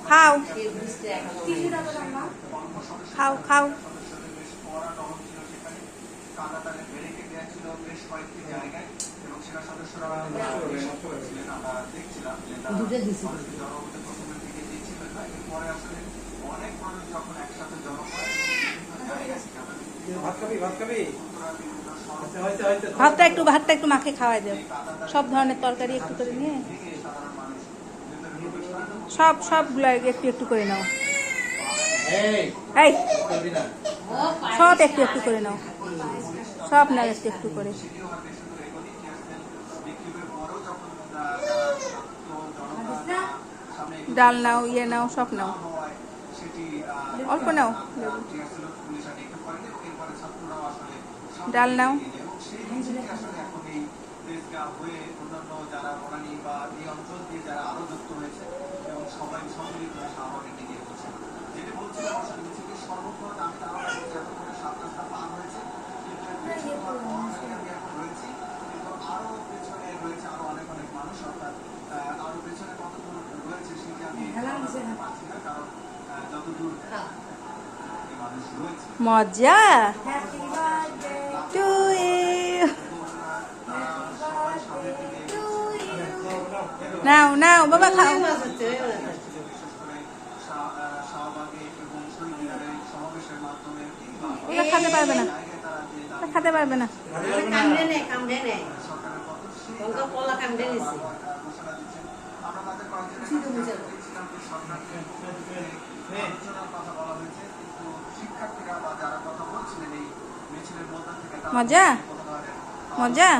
খাও খাও খাও। ভাতটা একটু মাখে খাওয়াই দেব, সব ধরনের তরকারি একটু করে নিয়ে, সবগুলো একটু একটু করে নাও। এই সব একটু একটু করে নাও, সব নাও একটু একটু করে। ডাল নাও, ইয়ে নাও, সব নাও, অল্প নাও, ডাল নাও। মজা টু ইউ। নাও নাও বাবা খাও। ওটা খেতে পারবে না, খেতে পারবে না। মজা মজা।